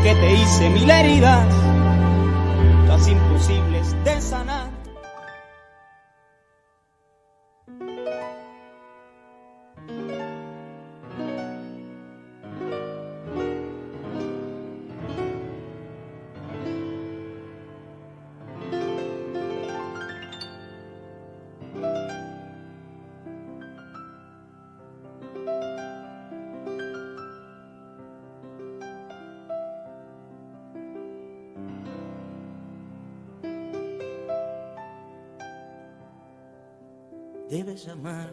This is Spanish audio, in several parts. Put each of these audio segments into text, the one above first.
que te hice mil heridas, casi imposibles de sanar. Debes amar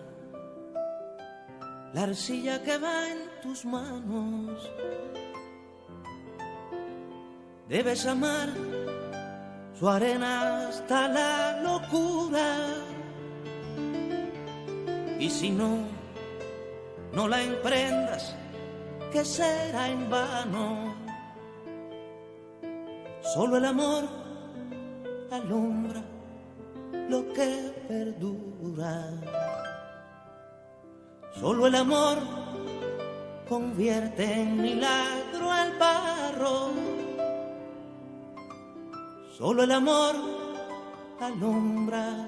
la arcilla que va en tus manos. Debes amar su arena hasta la locura. Y si no, no la emprendas, que será en vano. Solo el amor alumbra lo que perdura. Solo el amor convierte en milagro el barro. Solo el amor alumbra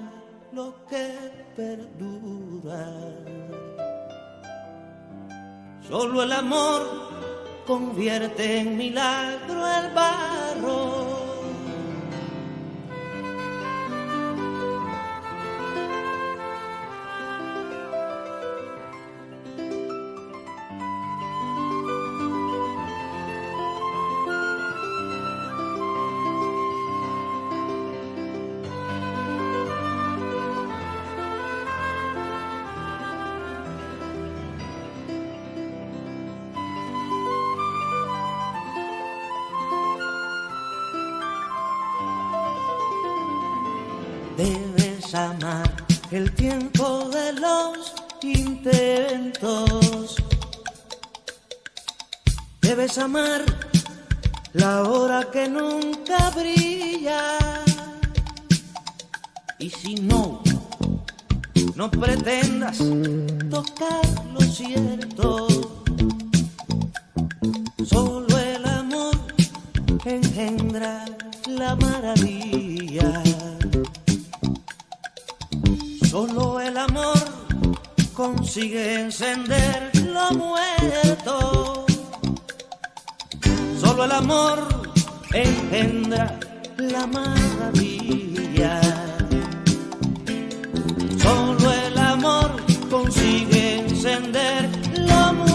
lo que perdura. Solo el amor convierte en milagro el barro. Debes amar el tiempo de los intentos. Debes amar la hora que nunca brilla. Y si no, no pretendas tocar lo cierto. Solo el amor engendra la maravilla. Solo el amor consigue encender lo muerto. Solo el amor engendra la maravilla. Solo el amor consigue encender lo muerto.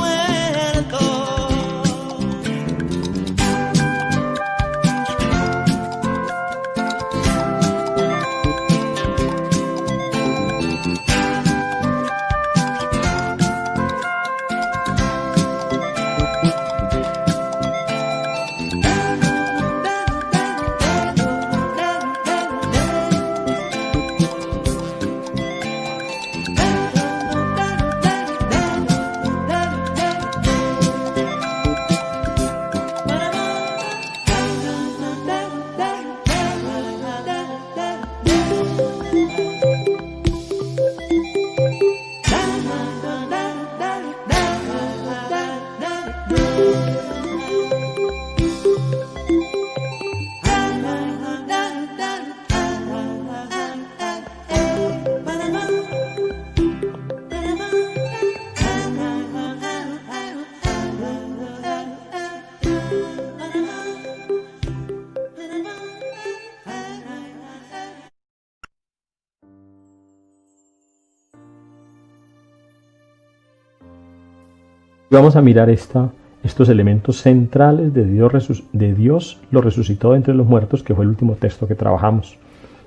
Vamos a mirar estos elementos centrales de Dios lo resucitó de entre los muertos, que fue el último texto que trabajamos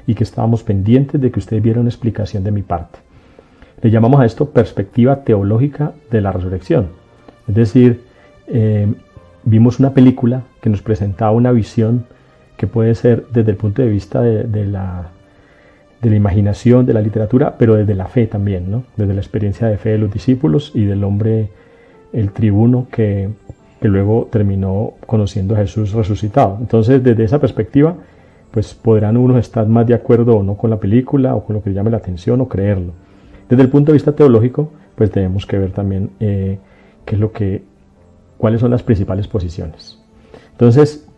y que estábamos pendientes de que ustedes vieran una explicación de mi parte. Le llamamos a esto perspectiva teológica de la resurrección. Es decir, vimos una película que nos presentaba una visión que puede ser desde el punto de vista de la imaginación, de la literatura, pero desde la fe también, ¿no? Desde la experiencia de fe de los discípulos y del hombre, el tribuno que luego terminó conociendo a Jesús resucitado. Entonces, desde esa perspectiva, pues podrán unos estar más de acuerdo o no con la película o con lo que llame la atención o creerlo. Desde el punto de vista teológico, pues tenemos que ver también cuáles son las principales posiciones. Entonces,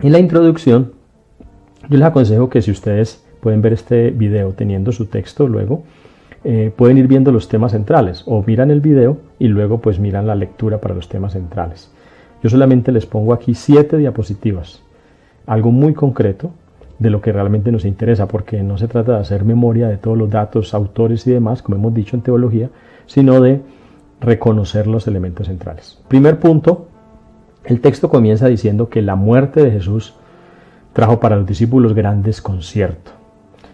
en la introducción, yo les aconsejo que si ustedes pueden ver este video teniendo su texto luego, pueden ir viendo los temas centrales, o miran el video y luego pues miran la lectura para los temas centrales. Yo solamente les pongo aquí 7 diapositivas, algo muy concreto de lo que realmente nos interesa, porque no se trata de hacer memoria de todos los datos, autores y demás, como hemos dicho en teología, sino de reconocer los elementos centrales. Primer punto, el texto comienza diciendo que la muerte de Jesús trajo para los discípulos gran desconcierto.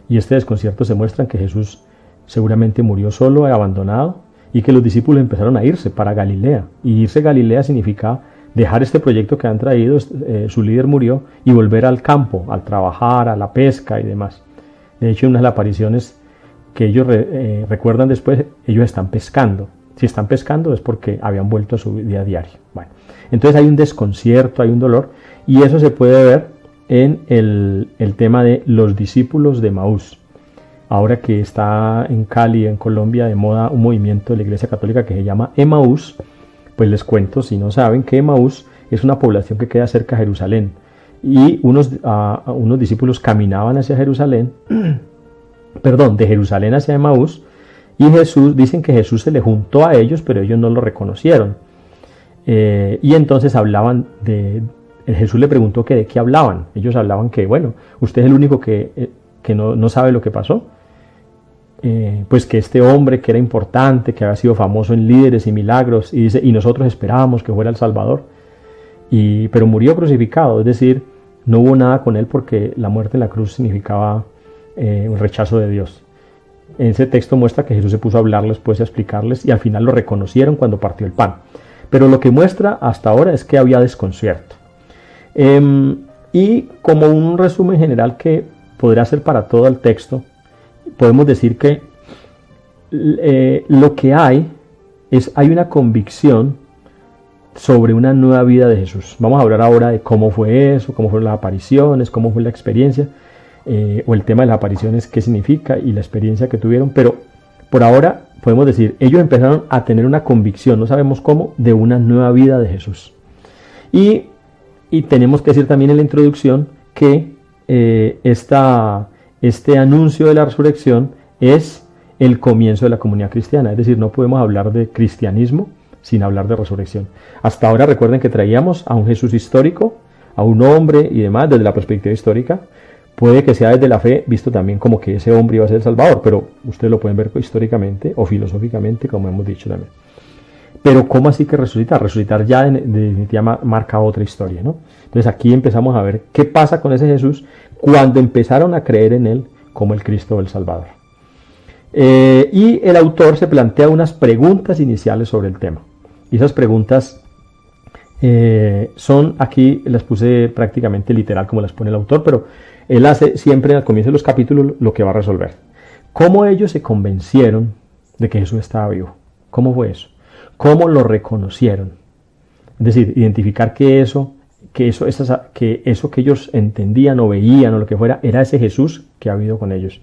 Y este desconcierto se muestra en que Jesús seguramente murió solo y abandonado, y que los discípulos empezaron a irse para Galilea. Y irse a Galilea significa dejar este proyecto que han traído, su líder murió, y volver al campo, al trabajar, a la pesca y demás. De hecho, en una de las apariciones que ellos recuerdan después, ellos están pescando. Si están pescando es porque habían vuelto a su día diario. Bueno, entonces hay un desconcierto, hay un dolor, y eso se puede ver en el tema de los discípulos de Emaús. Ahora que está en Cali, en Colombia, de moda un movimiento de la Iglesia Católica que se llama Emaús, pues les cuento, si no saben, que Emaús es una población que queda cerca de Jerusalén. Y unos discípulos caminaban hacia Jerusalén, de Jerusalén hacia Emaús, y dicen que Jesús se le juntó a ellos, pero ellos no lo reconocieron. Y entonces Jesús le preguntó que de qué hablaban. Ellos hablaban que, bueno, usted es el único que no sabe lo que pasó. Pues que este hombre que era importante, que había sido famoso en líderes y milagros, y nosotros esperábamos que fuera el Salvador, pero murió crucificado, es decir, no hubo nada con él porque la muerte en la cruz significaba un rechazo de Dios. Ese texto muestra que Jesús se puso a hablarles, pues a explicarles, y al final lo reconocieron cuando partió el pan. Pero lo que muestra hasta ahora es que había desconcierto. Y como un resumen general que podrá ser para todo el texto, podemos decir que lo que hay una convicción sobre una nueva vida de Jesús. Vamos a hablar ahora de cómo fue eso, cómo fueron las apariciones, cómo fue la experiencia, o el tema de las apariciones, qué significa y la experiencia que tuvieron, pero por ahora podemos decir, ellos empezaron a tener una convicción, no sabemos cómo, de una nueva vida de Jesús. Y tenemos que decir también en la introducción que este anuncio de la resurrección es el comienzo de la comunidad cristiana, es decir, no podemos hablar de cristianismo sin hablar de resurrección. Hasta ahora recuerden que traíamos a un Jesús histórico, a un hombre y demás desde la perspectiva histórica. Puede que sea desde la fe visto también como que ese hombre iba a ser el Salvador, pero ustedes lo pueden ver históricamente o filosóficamente, como hemos dicho también. Pero ¿cómo así que resucitar? Resucitar ya definitivamente marca otra historia, ¿no? Entonces aquí empezamos a ver qué pasa con ese Jesús cuando empezaron a creer en él como el Cristo o el Salvador. Y el autor se plantea unas preguntas iniciales sobre el tema. Y esas preguntas son, aquí las puse prácticamente literal como las pone el autor, pero él hace siempre al comienzo de los capítulos lo que va a resolver. ¿Cómo ellos se convencieron de que Jesús estaba vivo? ¿Cómo fue eso? ¿Cómo lo reconocieron? Es decir, identificar que eso que ellos entendían o veían o lo que fuera, era ese Jesús que ha habido con ellos.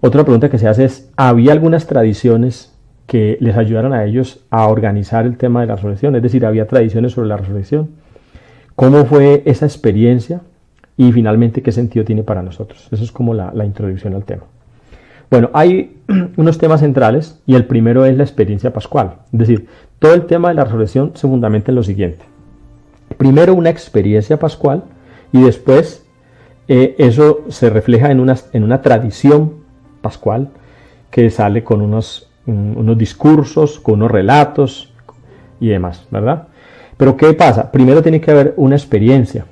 Otra pregunta que se hace es, ¿había algunas tradiciones que les ayudaron a ellos a organizar el tema de la resurrección? Es decir, ¿había tradiciones sobre la resurrección? ¿Cómo fue esa experiencia? Y finalmente, ¿qué sentido tiene para nosotros? Eso es como la introducción al tema. Bueno, hay unos temas centrales y el primero es la experiencia pascual. Es decir, todo el tema de la resurrección se fundamenta en lo siguiente. Primero una experiencia pascual y después eso se refleja en una tradición pascual que sale con unos discursos, con unos relatos y demás, ¿verdad? Pero ¿qué pasa? Primero tiene que haber una experiencia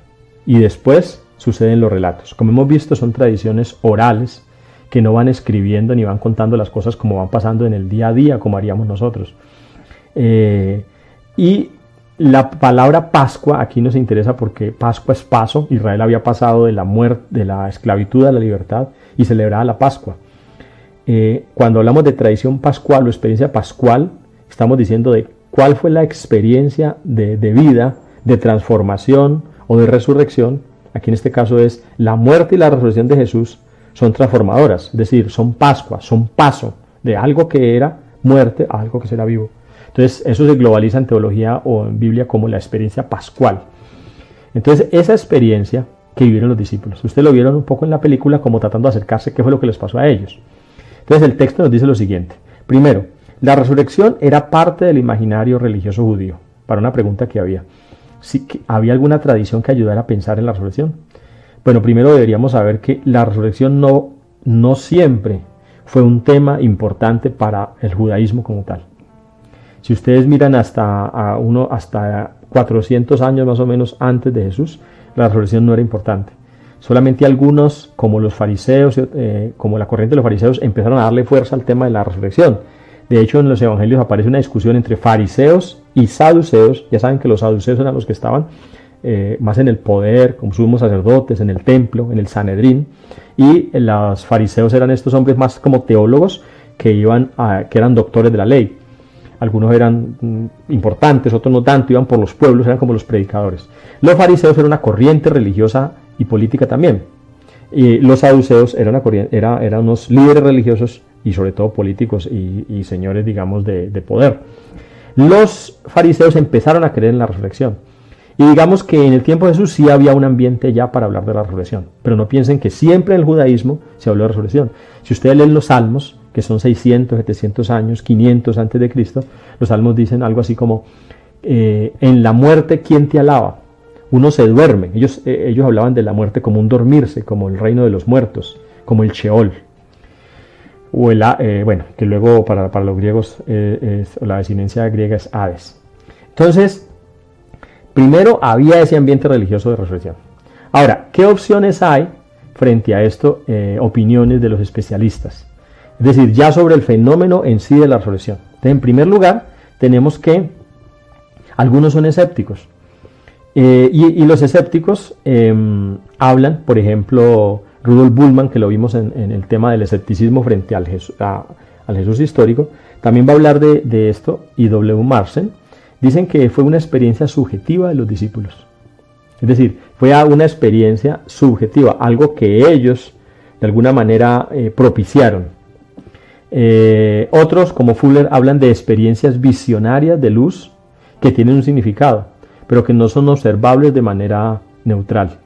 y después suceden los relatos. Como hemos visto, son tradiciones orales que no van escribiendo ni van contando las cosas como van pasando en el día a día, como haríamos nosotros. Y la palabra Pascua aquí nos interesa porque Pascua es paso. Israel había pasado de la muerte, de la esclavitud a la libertad y celebraba la Pascua. Cuando hablamos de tradición pascual o experiencia pascual, estamos diciendo de cuál fue la experiencia de vida, de transformación o de resurrección. Aquí en este caso es la muerte y la resurrección de Jesús son transformadoras, es decir, son Pascua, son paso de algo que era muerte a algo que será vivo. Entonces eso se globaliza en teología o en Biblia como la experiencia pascual. Entonces, esa experiencia que vivieron los discípulos, ustedes lo vieron un poco en la película como tratando de acercarse qué fue lo que les pasó a ellos. Entonces, el texto nos dice lo siguiente. Primero, la resurrección era parte del imaginario religioso judío. Para una pregunta que había. ¿Sí, ¿había alguna tradición que ayudara a pensar en la resurrección? Bueno, primero deberíamos saber que la resurrección no siempre fue un tema importante para el judaísmo como tal. Si ustedes miran hasta 400 años más o menos antes de Jesús, la resurrección no era importante. Solamente algunos, como los fariseos, como la corriente de los fariseos, empezaron a darle fuerza al tema de la resurrección. De hecho, en los evangelios aparece una discusión entre fariseos y saduceos. Ya saben que los saduceos eran los que estaban más en el poder, como sumos sacerdotes, en el templo, en el Sanedrín. Y los fariseos eran estos hombres más como teólogos que eran doctores de la ley. Algunos eran importantes, otros no tanto, iban por los pueblos, eran como los predicadores. Los fariseos eran una corriente religiosa y política también. Y los saduceos eran unos líderes religiosos y sobre todo políticos y señores, digamos, de poder. Los fariseos empezaron a creer en la resurrección. Y digamos que en el tiempo de Jesús sí había un ambiente ya para hablar de la resurrección. Pero no piensen que siempre en el judaísmo se habló de resurrección. Si ustedes leen los salmos, que son 600, 700 años, 500 antes de Cristo, los salmos dicen algo así como, en la muerte, ¿quién te alaba? Uno se duerme. Ellos hablaban de la muerte como un dormirse, como el reino de los muertos, como el Sheol. O que luego para los griegos la desinencia griega es Hades. Entonces, primero había ese ambiente religioso de resurrección. Ahora, ¿qué opciones hay frente a esto? Opiniones de los especialistas. Es decir, ya sobre el fenómeno en sí de la resurrección. Entonces, en primer lugar, tenemos que algunos son escépticos. Y los escépticos hablan, por ejemplo, Rudolf Bultmann, que lo vimos en el tema del escepticismo frente al Jesús histórico, también va a hablar de esto, y W. Marsen, dicen que fue una experiencia subjetiva de los discípulos. Es decir, fue una experiencia subjetiva, algo que ellos de alguna manera propiciaron. Otros, como Fuller, hablan de experiencias visionarias de luz que tienen un significado, pero que no son observables de manera neutral.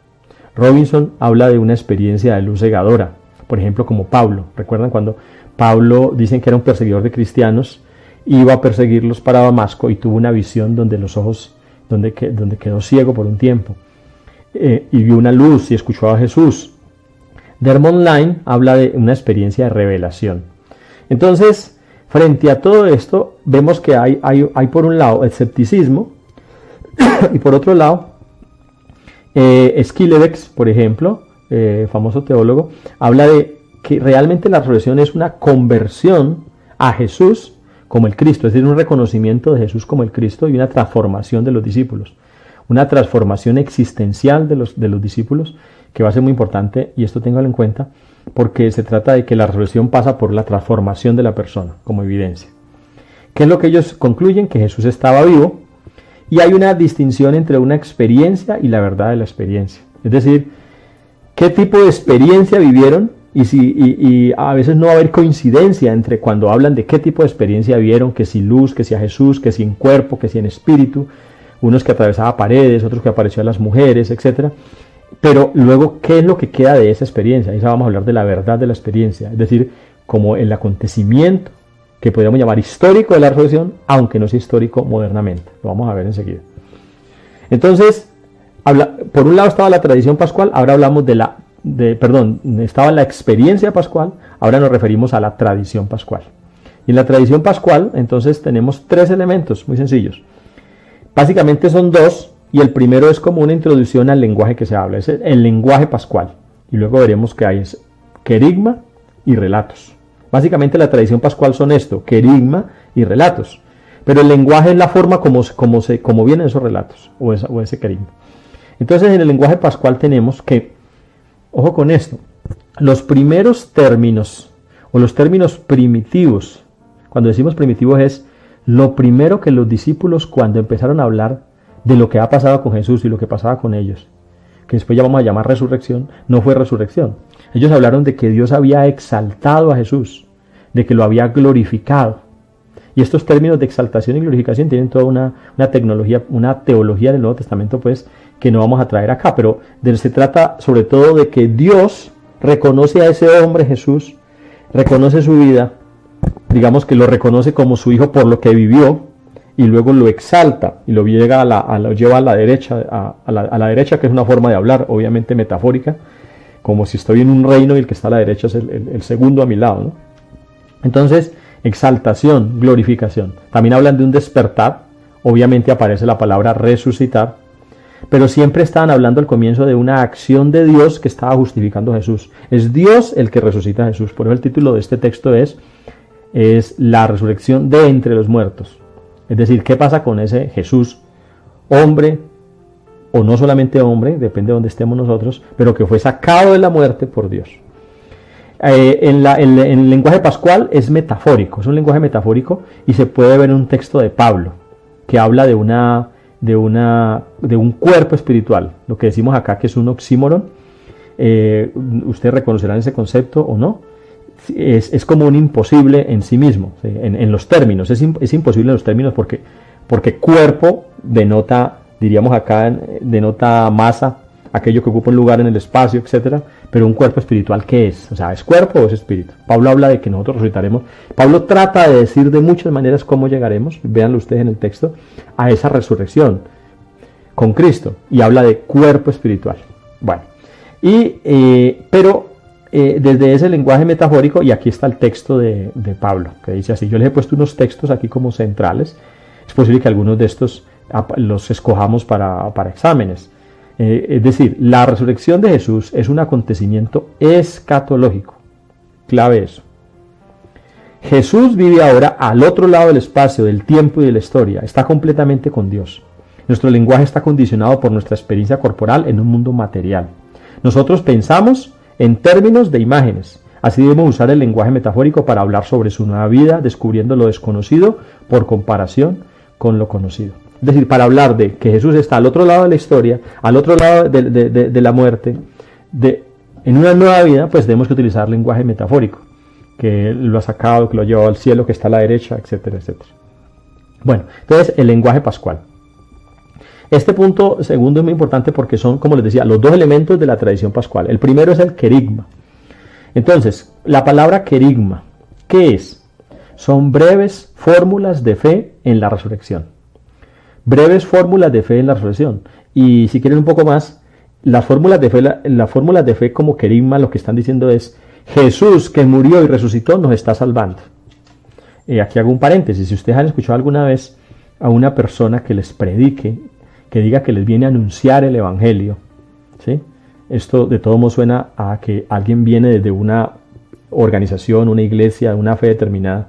Robinson habla de una experiencia de luz cegadora, por ejemplo como Pablo. ¿Recuerdan cuando Pablo, dicen que era un perseguidor de cristianos, iba a perseguirlos para Damasco y tuvo una visión donde los ojos, donde quedó ciego por un tiempo, y vio una luz y escuchó a Jesús? Dermot Line habla de una experiencia de revelación. Entonces, frente a todo esto, vemos que hay por un lado escepticismo y por otro lado, Skileveks, por ejemplo, famoso teólogo, habla de que realmente la resurrección es una conversión a Jesús como el Cristo, es decir, un reconocimiento de Jesús como el Cristo y una transformación de los discípulos, una transformación existencial de los discípulos, que va a ser muy importante, y esto ténganlo en cuenta, porque se trata de que la resurrección pasa por la transformación de la persona, como evidencia. ¿Qué es lo que ellos concluyen? Que Jesús estaba vivo, y hay una distinción entre una experiencia y la verdad de la experiencia. Es decir, ¿qué tipo de experiencia vivieron? Y a veces no va a haber coincidencia entre cuando hablan de qué tipo de experiencia vieron, que si luz, que si a Jesús, que si en cuerpo, que si en espíritu, unos que atravesaba paredes, otros que apareció a las mujeres, etc. Pero luego, ¿qué es lo que queda de esa experiencia? Ahí vamos a hablar de la verdad de la experiencia, es decir, como el acontecimiento que podríamos llamar histórico de la resurrección, aunque no sea histórico modernamente. Lo vamos a ver enseguida. Entonces, por un lado estaba la tradición pascual, ahora hablamos estaba la experiencia pascual, ahora nos referimos a la tradición pascual. Y en la tradición pascual, entonces, tenemos tres elementos muy sencillos. Básicamente son dos, y el primero es como una introducción al lenguaje que se habla, es el lenguaje pascual. Y luego veremos que hay querigma y relatos. Básicamente la tradición pascual son esto, querigma y relatos. Pero el lenguaje es la forma como vienen esos relatos, o ese querigma. Entonces en el lenguaje pascual tenemos que, ojo con esto, los primeros términos, o los términos primitivos, cuando decimos primitivos es lo primero que los discípulos cuando empezaron a hablar de lo que ha pasado con Jesús y lo que pasaba con ellos, que después ya vamos a llamar resurrección, no fue resurrección. Ellos hablaron de que Dios había exaltado a Jesús, de que lo había glorificado. Y estos términos de exaltación y glorificación tienen toda una teología del Nuevo Testamento, pues, que no vamos a traer acá, pero se trata sobre todo de que Dios reconoce a ese hombre Jesús, reconoce su vida, digamos que lo reconoce como su hijo por lo que vivió, y luego lo exalta y lo lleva lo lleva a la derecha, a la derecha, que es una forma de hablar, obviamente metafórica, como si estoy en un reino y el que está a la derecha es el segundo a mi lado, ¿no? Entonces, exaltación, glorificación. También hablan de un despertar, obviamente aparece la palabra resucitar, pero siempre estaban hablando al comienzo de una acción de Dios que estaba justificando a Jesús. Es Dios el que resucita a Jesús. Por eso el título de este texto es la resurrección de entre los muertos. Es decir, ¿qué pasa con ese Jesús, hombre, o no solamente hombre, depende de donde estemos nosotros, pero que fue sacado de la muerte por Dios? En el lenguaje pascual es metafórico, es un lenguaje metafórico, y se puede ver en un texto de Pablo, que habla de un cuerpo espiritual, lo que decimos acá que es un oxímoron. Ustedes reconocerán ese concepto o no. Es como un imposible en sí mismo, ¿sí? En los términos, es imposible en los términos porque cuerpo denota, diríamos acá, denota masa, aquello que ocupa un lugar en el espacio, etcétera. Pero un cuerpo espiritual, ¿qué es? O sea, ¿es cuerpo o es espíritu? Pablo habla de que nosotros resucitaremos. Pablo trata de decir de muchas maneras cómo llegaremos, véanlo ustedes en el texto, a esa resurrección con Cristo, y habla de cuerpo espiritual. Bueno, pero desde ese lenguaje metafórico, y aquí está el texto de Pablo, que dice así. Yo les he puesto unos textos aquí como centrales. Es posible que algunos de estos los escojamos para exámenes. Es decir, la resurrección de Jesús es un acontecimiento escatológico. Clave eso. Jesús vive ahora al otro lado del espacio, del tiempo y de la historia. Está completamente con Dios. Nuestro lenguaje está condicionado por nuestra experiencia corporal en un mundo material. Nosotros pensamos en términos de imágenes. Así debemos usar el lenguaje metafórico para hablar sobre su nueva vida, descubriendo lo desconocido por comparación con lo conocido. Es decir, para hablar de que Jesús está al otro lado de la historia, al otro lado de la muerte, en una nueva vida, pues tenemos que utilizar lenguaje metafórico, que lo ha sacado, que lo ha llevado al cielo, que está a la derecha, etcétera, etcétera. Bueno, entonces el lenguaje pascual. Este punto segundo es muy importante porque son, como les decía, los dos elementos de la tradición pascual. El primero es el querigma. Entonces, la palabra querigma, ¿qué es? Son breves fórmulas de fe en la resurrección. Breves fórmulas de fe en la resurrección. Y si quieren un poco más, las fórmulas de fe como querigma lo que están diciendo es: Jesús, que murió y resucitó, nos está salvando. Aquí hago un paréntesis. Si ustedes han escuchado alguna vez a una persona que les predique, que diga que les viene a anunciar el evangelio, ¿sí? Esto de todo modo suena a que alguien viene desde una organización, una iglesia, una fe determinada,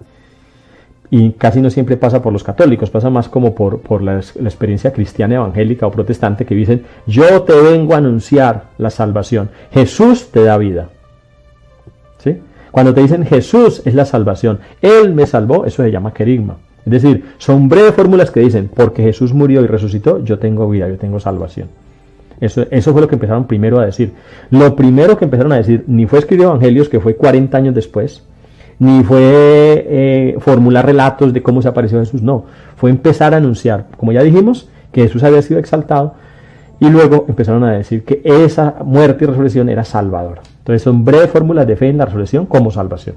y casi no siempre pasa por los católicos, pasa más como por la experiencia cristiana evangélica o protestante, que dicen: yo te vengo a anunciar la salvación, Jesús te da vida, ¿sí? Cuando te dicen Jesús es la salvación, Él me salvó, eso se llama querigma. Es decir, son breves fórmulas que dicen: porque Jesús murió y resucitó, yo tengo vida, yo tengo salvación. Eso fue lo que empezaron primero a decir. Lo primero que empezaron a decir ni fue escribir evangelios, que fue 40 años después, ni fue formular relatos de cómo se apareció Jesús, no. Fue empezar a anunciar, como ya dijimos, que Jesús había sido exaltado, y luego empezaron a decir que esa muerte y resurrección era salvadora. Entonces son breves fórmulas de fe en la resurrección como salvación.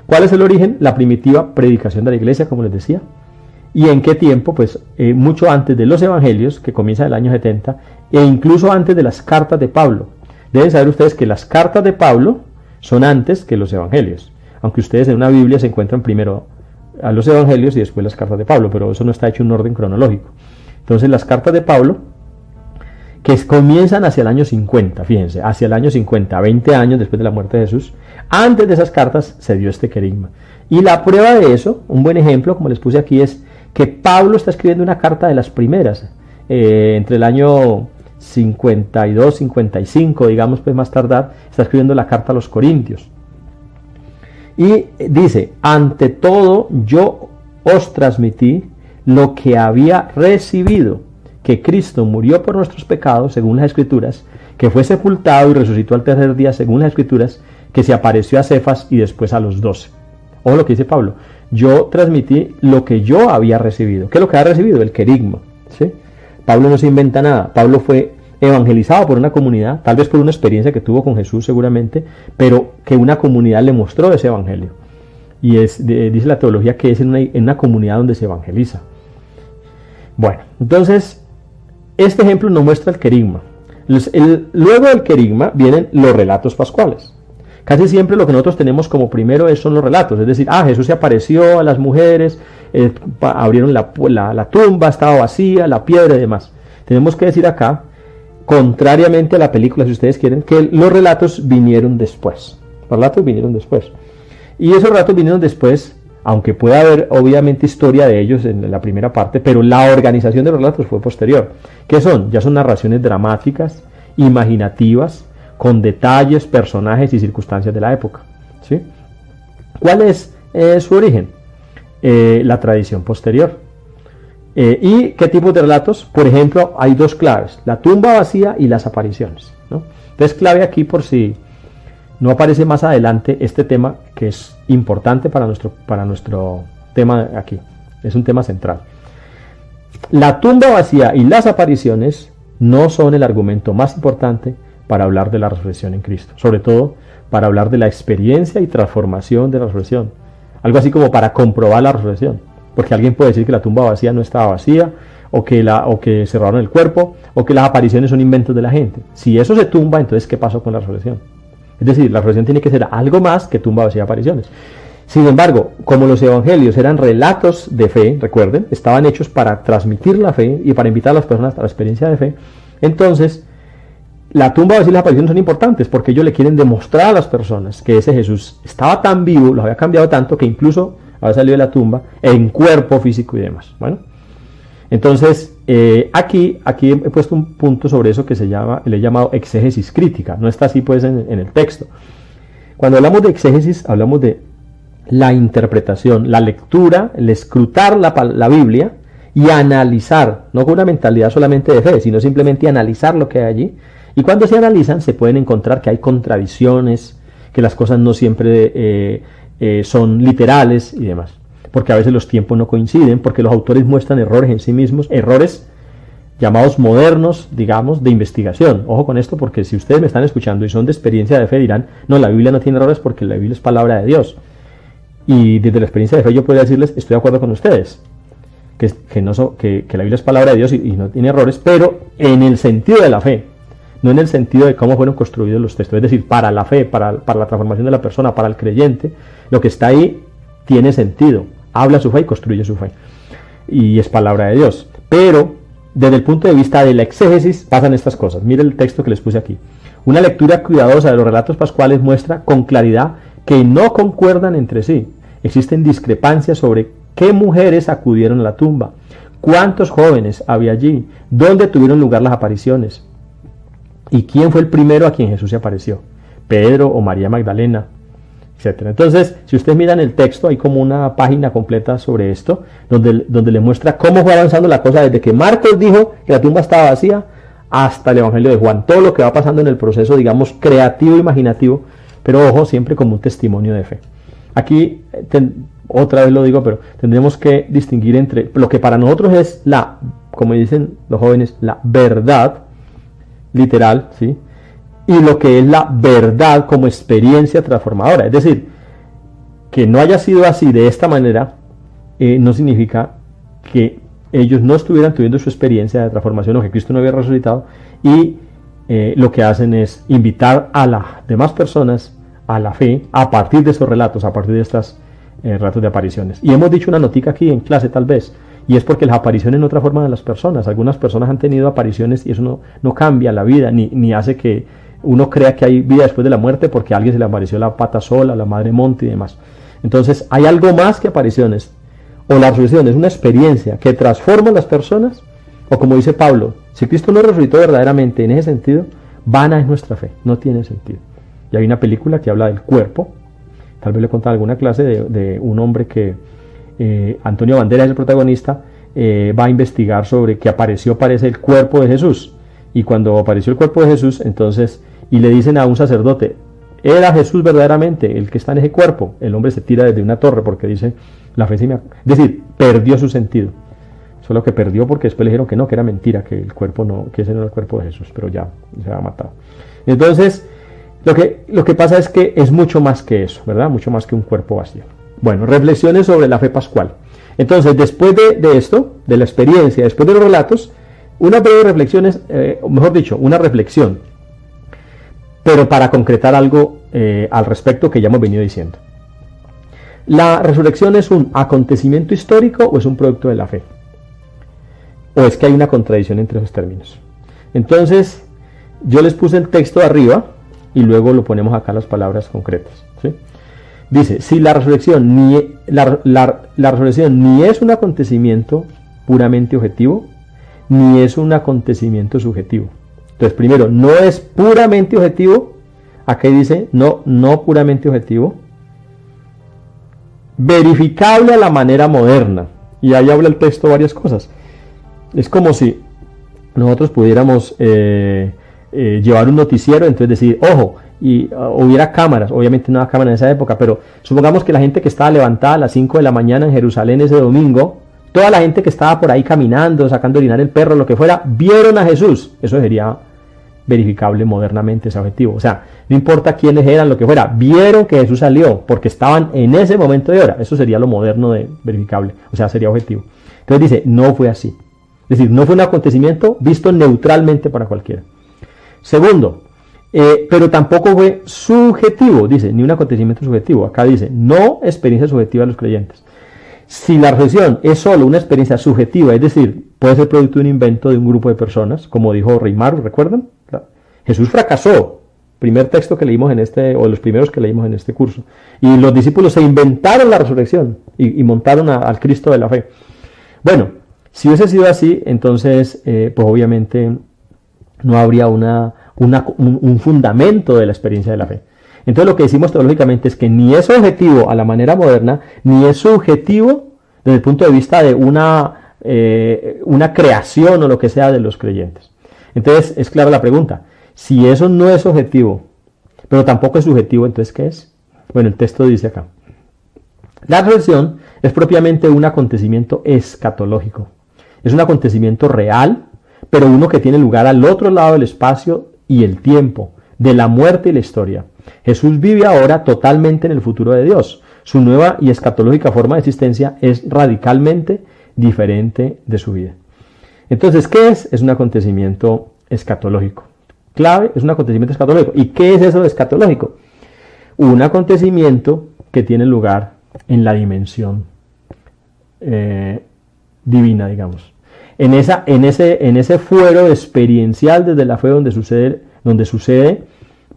¿Cuál es el origen? La primitiva predicación de la iglesia, como les decía. ¿Y en qué tiempo? Pues mucho antes de los evangelios, que comienza en el año 70, e incluso antes de las cartas de Pablo. Deben saber ustedes que las cartas de Pablo son antes que los evangelios. Aunque ustedes en una Biblia se encuentran primero a los evangelios y después las cartas de Pablo, pero eso no está hecho en un orden cronológico. Entonces las cartas de Pablo, que comienzan hacia el año 50, fíjense, hacia el año 50, 20 años después de la muerte de Jesús, antes de esas cartas se dio este querigma. Y la prueba de eso, un buen ejemplo, como les puse aquí, es que Pablo está escribiendo una carta de las primeras, entre el año 52, 55, digamos, pues más tardar, está escribiendo la carta a los Corintios. Y dice: ante todo yo os transmití lo que había recibido, que Cristo murió por nuestros pecados, según las Escrituras, que fue sepultado y resucitó al tercer día, según las Escrituras, que se apareció a Cefas y después a los 12. O lo que dice Pablo, yo transmití lo que yo había recibido. ¿Qué es lo que había recibido? El querigma, ¿sí? Pablo no se inventa nada. Pablo fue evangelizado por una comunidad, tal vez por una experiencia que tuvo con Jesús seguramente, pero que una comunidad le mostró ese evangelio. Y dice la teología que es en una comunidad donde se evangeliza. Bueno, entonces, este ejemplo nos muestra el querigma. Luego del querigma vienen los relatos pascuales. Casi siempre lo que nosotros tenemos como primero son los relatos, es decir, Jesús se apareció a las mujeres, abrieron la tumba, estaba vacía, la piedra y demás. Tenemos que decir acá, contrariamente a la película, si ustedes quieren, que los relatos vinieron después. Los relatos vinieron después. Y esos relatos vinieron después, aunque pueda haber obviamente historia de ellos en la primera parte, pero la organización de los relatos fue posterior. ¿Qué son? Ya son narraciones dramáticas, imaginativas, con detalles, personajes y circunstancias de la época, ¿sí? ¿Cuál es su origen? La tradición posterior. ¿Y qué tipo de relatos? Por ejemplo, hay dos claves, la tumba vacía y las apariciones, ¿no? Entonces, clave aquí por si no aparece más adelante este tema que es importante para nuestro tema aquí. Es un tema central. La tumba vacía y las apariciones no son el argumento más importante para hablar de la resurrección en Cristo, sobre todo para hablar de la experiencia y transformación de la resurrección, algo así como para comprobar la resurrección, porque alguien puede decir que la tumba vacía no estaba vacía, o que cerraron el cuerpo, o que las apariciones son inventos de la gente. Si eso se tumba, entonces ¿qué pasó con la resurrección? Es decir, la resurrección tiene que ser algo más que tumba vacía y apariciones. Sin embargo, como los evangelios eran relatos de fe, recuerden, estaban hechos para transmitir la fe y para invitar a las personas a la experiencia de fe, entonces la tumba vacía y las apariciones son importantes porque ellos le quieren demostrar a las personas que ese Jesús estaba tan vivo, lo había cambiado tanto que incluso había salido de la tumba en cuerpo físico y demás. Bueno, entonces aquí he puesto un punto sobre eso que le he llamado exégesis crítica. No está así pues en el texto. Cuando hablamos de exégesis, hablamos de la interpretación, la lectura, el escrutar la Biblia y analizar, no con una mentalidad solamente de fe, sino simplemente analizar lo que hay allí. Y cuando se analizan se pueden encontrar que hay contradicciones, que las cosas no siempre son literales y demás. Porque a veces los tiempos no coinciden, porque los autores muestran errores en sí mismos, errores llamados modernos, digamos, de investigación. Ojo con esto, porque si ustedes me están escuchando y son de experiencia de fe, dirán, no, la Biblia no tiene errores porque la Biblia es palabra de Dios. Y desde la experiencia de fe yo podría decirles, estoy de acuerdo con ustedes, que la Biblia es palabra de Dios y no tiene errores, pero en el sentido de la fe, no en el sentido de cómo fueron construidos los textos. Es decir, para la fe, para la transformación de la persona, para el creyente, lo que está ahí tiene sentido. Habla su fe y construye su fe. Y es palabra de Dios. Pero, desde el punto de vista de la exégesis, pasan estas cosas. Mire el texto que les puse aquí. Una lectura cuidadosa de los relatos pascuales muestra con claridad que no concuerdan entre sí. Existen discrepancias sobre qué mujeres acudieron a la tumba, cuántos jóvenes había allí, dónde tuvieron lugar las apariciones, y quién fue el primero a quien Jesús se apareció, Pedro o María Magdalena, etc. Entonces, si ustedes miran el texto, hay como una página completa sobre esto, donde le muestra cómo fue avanzando la cosa desde que Marcos dijo que la tumba estaba vacía hasta el Evangelio de Juan, todo lo que va pasando en el proceso, digamos, creativo, imaginativo, pero ojo, siempre como un testimonio de fe. Aquí, otra vez lo digo, pero tendremos que distinguir entre lo que para nosotros es como dicen los jóvenes, la verdad literal, ¿sí? Y lo que es la verdad como experiencia transformadora. Es decir, que no haya sido así de esta manera, no significa que ellos no estuvieran teniendo su experiencia de transformación o que Cristo no había resucitado, y lo que hacen es invitar a las demás personas a la fe a partir de esos relatos, a partir de estos relatos de apariciones. Y hemos dicho una notica aquí en clase tal vez, y es porque las apariciones no transforman a las personas. Algunas personas han tenido apariciones y eso no cambia la vida, ni hace que uno crea que hay vida después de la muerte porque a alguien se le apareció la pata sola, la madre monte y demás. Entonces hay algo más que apariciones, o la resurrección es una experiencia que transforma a las personas, o como dice Pablo, si Cristo no resucitó verdaderamente en ese sentido, vana es nuestra fe, no tiene sentido. Y hay una película que habla del cuerpo, tal vez le he contado alguna clase de un hombre que Antonio Banderas es el protagonista, va a investigar sobre que parece el cuerpo de Jesús, y cuando apareció el cuerpo de Jesús, entonces, y le dicen a un sacerdote, ¿era Jesús verdaderamente el que está en ese cuerpo? El hombre se tira desde una torre porque dice, la fe sí me... Es decir, perdió su sentido. Solo que perdió porque después le dijeron que no, que era mentira, que el cuerpo no, que ese no era el cuerpo de Jesús, pero ya se ha matado. Entonces, lo que pasa es que es mucho más que eso, ¿verdad? Mucho más que un cuerpo vacío. Bueno, reflexiones sobre la fe pascual. Entonces, después de esto, de la experiencia, después de los relatos, una breve reflexión es, mejor dicho, una reflexión, pero para concretar algo al respecto que ya hemos venido diciendo. ¿La resurrección es un acontecimiento histórico o es un producto de la fe? ¿O es que hay una contradicción entre esos términos? Entonces, yo les puse el texto arriba y luego lo ponemos acá las palabras concretas, ¿sí? Dice, si la resurrección la resurrección ni es un acontecimiento puramente objetivo, ni es un acontecimiento subjetivo. Entonces, primero, no es puramente objetivo. Aquí dice, no puramente objetivo. Verificable a la manera moderna. Y ahí habla el texto varias cosas. Es como si nosotros pudiéramos llevar un noticiero, entonces decir, ojo, y hubiera cámaras, obviamente no había cámaras en esa época, pero supongamos que la gente que estaba levantada a las 5 de la mañana en Jerusalén ese domingo, toda la gente que estaba por ahí caminando, sacando a orinar el perro, lo que fuera, vieron a Jesús. Eso sería verificable modernamente ese objetivo. O sea, no importa quiénes eran, lo que fuera, vieron que Jesús salió porque estaban en ese momento de hora. Eso sería lo moderno de verificable, o sea, sería objetivo. Entonces dice, no fue así. Es decir, no fue un acontecimiento visto neutralmente para cualquiera. Segundo, pero tampoco fue subjetivo, dice, ni un acontecimiento subjetivo. Acá dice, no experiencia subjetiva de los creyentes. Si la resurrección es solo una experiencia subjetiva, es decir, puede ser producto de un invento de un grupo de personas, como dijo Reimaru, ¿recuerdan? Jesús fracasó, primer texto que leímos en este, o los primeros que leímos en este curso, y los discípulos se inventaron la resurrección y montaron al Cristo de la fe. Bueno, si hubiese sido así, entonces, pues obviamente no habría un fundamento de la experiencia de la fe. Entonces lo que decimos teológicamente es que ni es objetivo a la manera moderna, ni es subjetivo desde el punto de vista de una creación o lo que sea de los creyentes. Entonces es clara la pregunta, si eso no es objetivo, pero tampoco es subjetivo, entonces ¿qué es? Bueno, el texto dice acá, la resurrección es propiamente un acontecimiento escatológico, es un acontecimiento real, pero uno que tiene lugar al otro lado del espacio y el tiempo, de la muerte y la historia. Jesús vive ahora totalmente en el futuro de Dios. Su nueva y escatológica forma de existencia es radicalmente diferente de su vida. Entonces, ¿qué es? Es un acontecimiento escatológico. Clave, es un acontecimiento escatológico. ¿Y qué es eso de escatológico? Un acontecimiento que tiene lugar en la dimensión divina, digamos. En ese fuero experiencial desde la fe donde sucede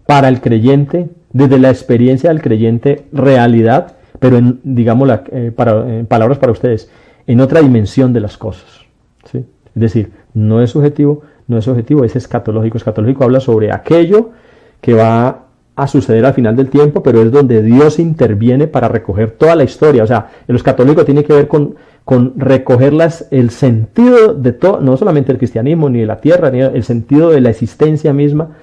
para el creyente, desde la experiencia del creyente, realidad, pero en palabras para ustedes, en otra dimensión de las cosas, ¿sí? Es decir, no es subjetivo, es escatológico. Escatológico habla sobre aquello que va a suceder al final del tiempo, pero es donde Dios interviene para recoger toda la historia. O sea, el escatológico tiene que ver con recoger el sentido de todo, no solamente el cristianismo, ni de la tierra, ni el sentido de la existencia misma,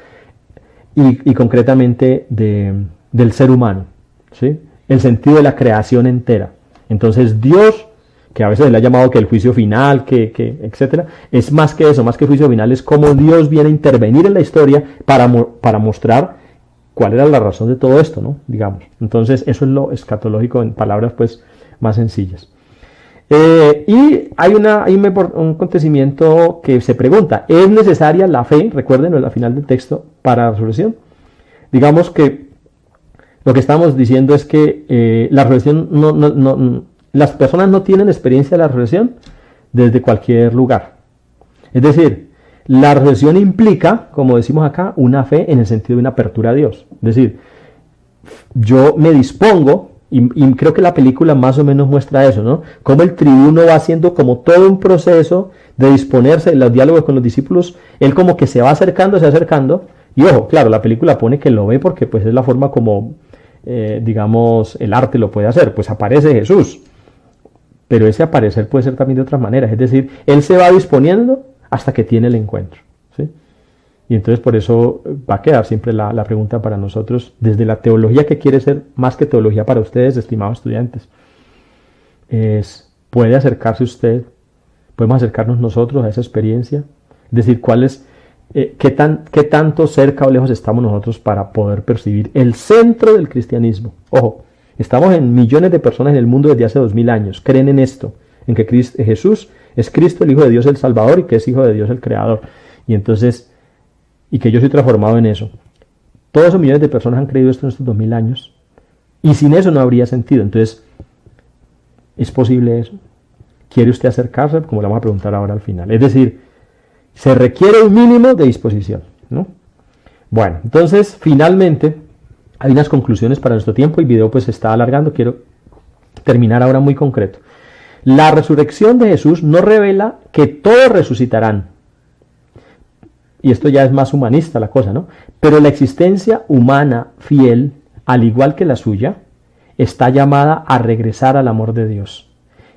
y concretamente del ser humano, ¿sí? El sentido de la creación entera. Entonces Dios, que a veces le ha llamado que el juicio final, etcétera, es más que eso, más que juicio final, es como Dios viene a intervenir en la historia para mostrar cuál era la razón de todo esto, ¿no? Digamos. Entonces eso es lo escatológico en palabras pues más sencillas. Y hay un acontecimiento que se pregunta, ¿es necesaria la fe? Recuerden la final del texto para la resurrección. Digamos que lo que estamos diciendo es que la resurrección las personas no tienen experiencia de la resurrección desde cualquier lugar. Es decir, la resurrección implica, como decimos acá, una fe en el sentido de una apertura a Dios. Es decir, yo me dispongo, y creo que la película más o menos muestra eso, ¿no? Cómo el tribuno va haciendo como todo un proceso de disponerse en los diálogos con los discípulos, él como que se va acercando, y ojo, claro, la película pone que lo ve porque pues es la forma como, digamos, el arte lo puede hacer, pues aparece Jesús, pero ese aparecer puede ser también de otras maneras, es decir, él se va disponiendo hasta que tiene el encuentro, ¿sí? Y entonces por eso va a quedar siempre la pregunta para nosotros, desde la teología que quiere ser más que teología para ustedes, estimados estudiantes, ¿puede acercarse usted? ¿Podemos acercarnos nosotros a esa experiencia? Es decir, ¿qué tanto cerca o lejos estamos nosotros para poder percibir el centro del cristianismo? Ojo, estamos en millones de personas en el mundo desde hace 2000 años, creen en esto, en que Jesús es Cristo, el Hijo de Dios, el Salvador, y que es Hijo de Dios, el Creador. Y que yo soy transformado en eso. Todos esos millones de personas han creído esto en estos 2000 años. Y sin eso no habría sentido. Entonces, ¿es posible eso? ¿Quiere usted acercarse? Como le vamos a preguntar ahora al final. Es decir, se requiere un mínimo de disposición, ¿no? Bueno, entonces, finalmente, hay unas conclusiones para nuestro tiempo. El video pues se está alargando. Quiero terminar ahora muy concreto. La resurrección de Jesús no revela que todos resucitarán. Y esto ya es más humanista la cosa, ¿no? Pero la existencia humana fiel, al igual que la suya, está llamada a regresar al amor de Dios.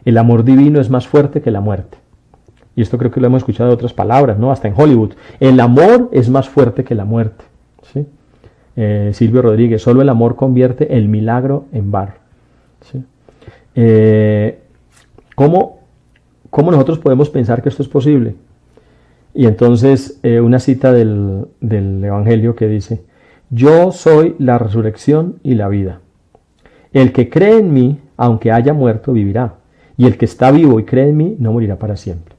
El amor divino es más fuerte que la muerte. Y esto creo que lo hemos escuchado de otras palabras, ¿no? Hasta en Hollywood. El amor es más fuerte que la muerte. ¿Sí? Silvio Rodríguez, solo el amor convierte el milagro en bar. ¿Sí? ¿Cómo nosotros podemos pensar que esto es posible? Y entonces una cita del Evangelio que dice: yo soy la resurrección y la vida. El que cree en mí, aunque haya muerto, vivirá. Y el que está vivo y cree en mí, no morirá para siempre.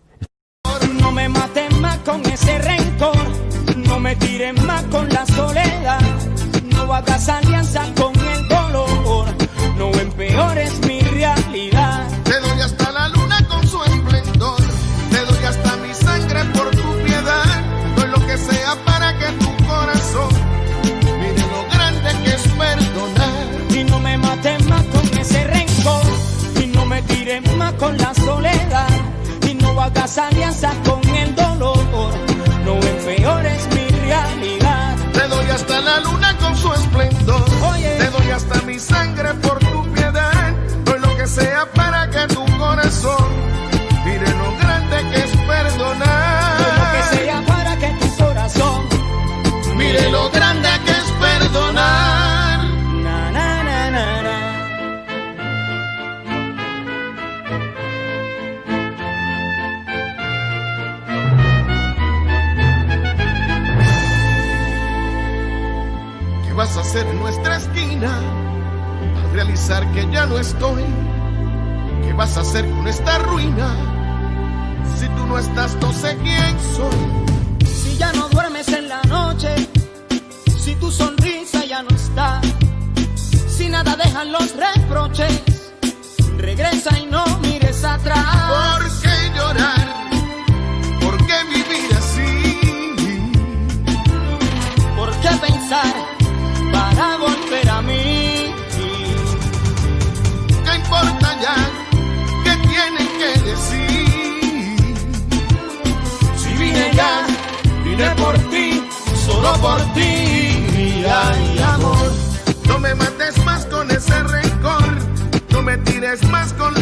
No me maten más con ese rencor, no me tiren más con la soledad, no hagas alianza con el dolor, no empeores mi realidad. Te doy hasta la luna con su esplendor, te doy hasta mi sangre por tu piedad, doy lo que sea para que tu corazón mire lo grande que es perdonar. Y no me maten más con ese rencor, y no me tiren más con la soledad, y no hagas alianza con el dolor, no empeores mi realidad. Te doy hasta la luna con su esplendor, te doy hasta mi sangre por tu piedad, doy lo que sea para que tu corazón mire lo grande que es perdonar. Doy lo que sea para que tu corazón mire lo grande que es perdonar. Na, na, na, na, na. ¿Qué vas a hacer en nuestra esquina al realizar que ya no estoy? ¿Qué vas a hacer con esta ruina? Si tú no estás, no sé quién soy. Si ya no duermes en la noche, si tu sonrisa ya no está, si nada dejan los reproches, regresa y no mires atrás. ¿Por qué llorar? ¿Por qué vivir así? ¿Por qué pensar para volver a mí? ¿Qué importa ya? ¿Qué tienen que decir? Si vine ya, vine por ti, solo por ti. Ay, amor. No me mates más con ese rencor, no me tires más con